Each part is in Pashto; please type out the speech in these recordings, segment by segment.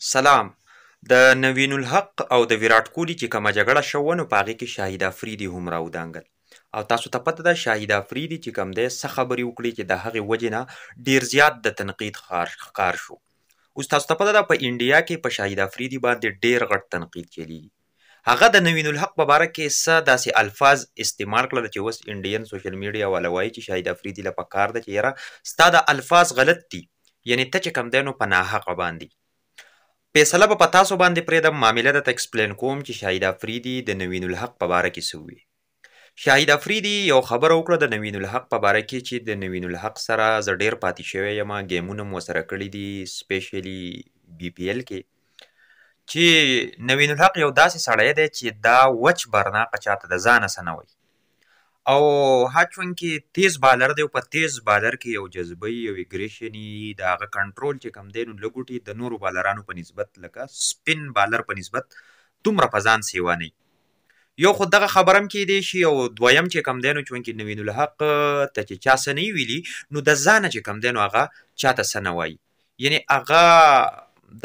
سلام. د نوین الحق او د ویرات کوهلي چې کومه جګړه شوه نو په هغې کې شاهد افریدي هم راودانګل او تاسو ته پته ده شاهد افریدي چې کوم دی څه خبرې وکړي چې د هغې وجې نه ډیر زیات د تنقید ښکار شو. اوس تاسو ته پته ده په انډیا کې په شاهد افریدي باندې ډیر غټ تنقید چلیږي. هغه د نوین الحق په باره کې څه داسې الفاظ استعمال کړل چې اوس انډین سوشل میډیا والا وایي چې شاهد افریدي له پکار ده چې یاره ستا د الفاظ غلط دي، یعنې ته چې کوم دی نو په ناحقه باندې فیصله به په تاسو باندې پرېږدم. معامله درته اکسپلین کوم چې شاهد افریدي د نوین الحق په باره کې څه وویل. شاهد افریدي یو خبره وکړه د نوین الحق په باره کې چې د نوین الحق سره زه ډېر پاتې شوی یم، ګیمونه مو ورسره کړي دي سپیشلي بي پي ایل کې، چې نوین الحق یو داسې سړی دی چې دا وچ برناقه چاته د ځانه څه نه وایي او هرچونکې تیز بالر دی او په تیز بالر کې یو جذبه یو اګریشن د هغه کنټرول چې کوم دی نو لږ د نورو بالرانو په نسبت لکه سپین بالر په نسبت دومره په ځان سیوا نه یو خو دغه خبره هم کیدی شي او دویم چې کوم دی نو چونکې نوین الحق ته چې چا څه نه ویلي نو د ځانه چې کوم دی نو هغه چاته څه نه وایي، یعنې هغه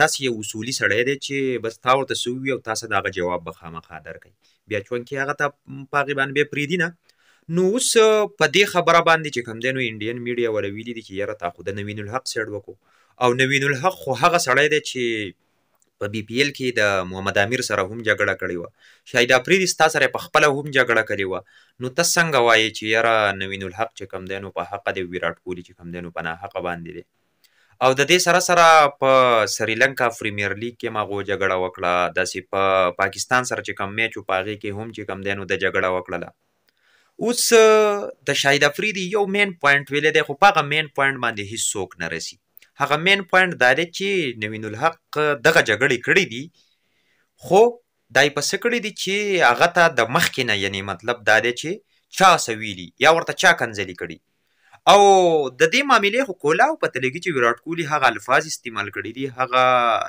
داسې یو اصولي سړی دی چې بس تا ورته څه ووي او تاسو د هغه جواب به خامخا درکوي، بیا چونکې هغه ته په هغې باندې بیا پرېږدي نه. نو اوس په دې خبره باندې چې کوم دی نو انډین میډیا ولا ویلي دي چې یاره تا خو د نوین الحق سیډ وکړو او نوین الحق خو هغه سړی دی چې په بي پي ایل کې د محمد امیر سره هم جګړه کړې وه، شاهد افریدي ستا سره یې پخپله هم جګړه کړې وه، نو ته څنګه وایې چې یاره نوین الحق چې کوم دی نو په حقه دی ویرات کوهلي چې کوم دی نو په ناحقه باندې دی. او د دې سره سره په سریلنکا پریمیر لیګ کې هم هغو جګړه وکړه، داسې په پاکستان سره چې کوم میچ و په هغې کې هم چې کوم دی نو د جګړه وکړله. اوس د شاهد افریدي یو مین پوینټ ویلی دی خو په هغه مین پوینټ باندې هیڅ څوک نه رسي. هغه مین پوینټ دا دی چې نوین الحق دغه جګړې کړې دي خو دا یې په څه کړي دي چې هغه ته د مخکې نه، یعنې مطلب دا دی چې چا څه ویلي یا ورته چا کنځلي کړي او د دې معاملې خو کولاو پته لګي چې ویرات کوهلي هغه الفاظ استعمال کړي دي، هغه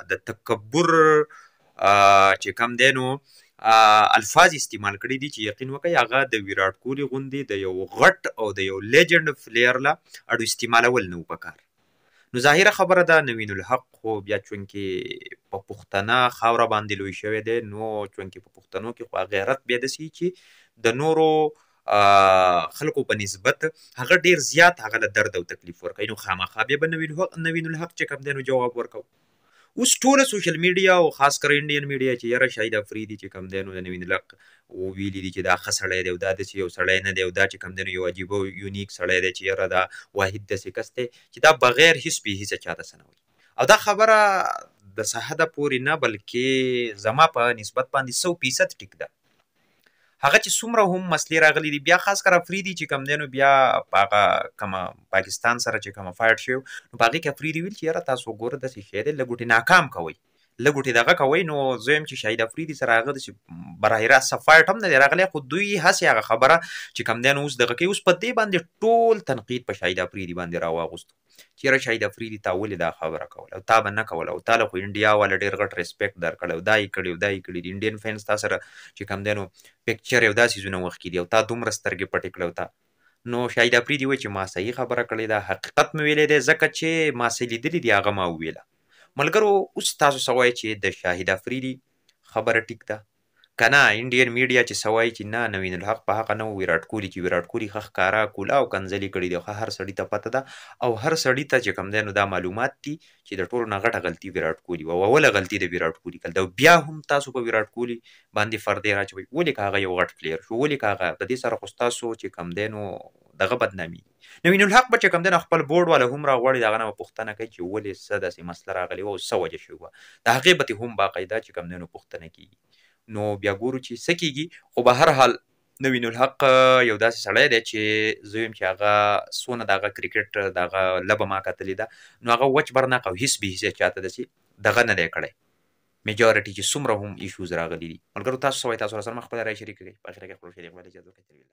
د تکبر چې کوم دی نو الفاظ استعمال کړي دي چې یقین وکړئ هغه د ویرات کوهلي غوندې د یو غټ او د یو لیجنډ پلیر له اړو استعمالول نه و پکار. نو ظاهره خبره ده نوین الحق خو بیا چونکې په پښتنه خاوره باندې لوی شوی دی نو چونکې په پښتنو کې خو غیرت بیا داسې چې د نورو خلکو په نسبت هغه ډیر زیات هغه له درد او تکلیف ورکوي، نو خامخا بیا به نوین الحق چې کوم دی نو جواب ورکوو. اوس ټوله سوشل میډیا او خاص کر انډین میډیا چې یاره شاهد افریدي چې کوم دی نو د نوین الحق ویلي دي چې دا ښه سړی دی او دا داسې یو سړی نه دی او دا چې کوم دی نو یو عجیبه او یونیک سړی دی چې یاره دا واحد داسې کس دی چې دا بغیر هیڅ بې هیڅه چاته څه نه وایي او دا خبره د څه حده پورې نه بلکې زما په نسبت باندې 100% ټیک ده. هغه چې څومره هم مسلې راغلي دي بیا خاص کر افریدي چې کوم دی نو بیا په هغه کومه پاکستان سره چې کومه فایټ شوی نو په هغې کې افریدي ویل چې یاره تاسو ګوره داسې شی دی لږ ناکام کوئ لږ دغه کوئ، نو زه یم چې شاهد افریدي سره هغه داسې براه راست فایټ هم نه دی راغلی خو دوی هسې هغه خبره چې کوم دی نو اوس دغه کوي. اوس په دې باندې ټول تنقید په شاهد افریدي باندې راواغوستو چې یاره شاهد افریدي تا ولې دا خبره کوله او تا به نه کوله او تا له خو انډیا والا ډېر غټ ریسپیکټ درکړی او دا یې کړي او دا یې کړي دي انډین فینس تا سره چې کوم دی نو پکچر یو داسې څیزونه وښکي دي او تا دومره سترګې پټې کړې او تا نو شاهد افریدي وایي چې ما صحیح خبره کړې ده، حقیقت مې ویلی دی ځکه چې ما څه لیدلي دي هغه ما وویله. ملګرو اوس تاسو څه وایئ چې د شاهد افریدي خبره ټیک ده که نه انډین میډیا چې څه وایي چې نه نوین الحق په حقه نه و ویرات کوهلي چې ویرات کوهلي ښه ښکاره کوله او کنځلې کړي دي ښه هر سړي ته پته ده او هر سړي ته چې کوم دی نو دا معلومات دي چې د ټولو نه غټه غلطي ویرات کوهلي وه اوله غلطي د ویرات کوهلي کړل او بیا هم تاسو په ویرات کوهلي باندې فردې راچوئ ولې که هغه یو غټ پلیر شو ولې که هغه د دې سره خو ستاسو چې کوم دی نو دغه بدنامي نوین الحق به چې کوم دی نو خپل بورډ والا هم راغواړي د هغه نه به پوښتنه کوي چې ولې څه داسې مسله راغلې وه او څه وجه شوې وه د هغې به هم باقاعده چې کوم دی نو پوښتنه کېږي نو بیا ګورو چې څه کېږي خو به هر حال نوین الحق یو داسې سړی دی چې زه وایم چې هغه څونه د هغه کرکټ د هغه لبه ما کتلې ده نو هغه وچ برناق او هېڅ بې هېڅه چاته داسې دغه نه دی کړی میجارټي چې څومره هم ایشوز راغلي دي. ملګرو تاسو څه وایئ تاسو راسره خپله رایه شریکه کړئ په اخره کې خپل شریک باندې اجازه ورکړئ.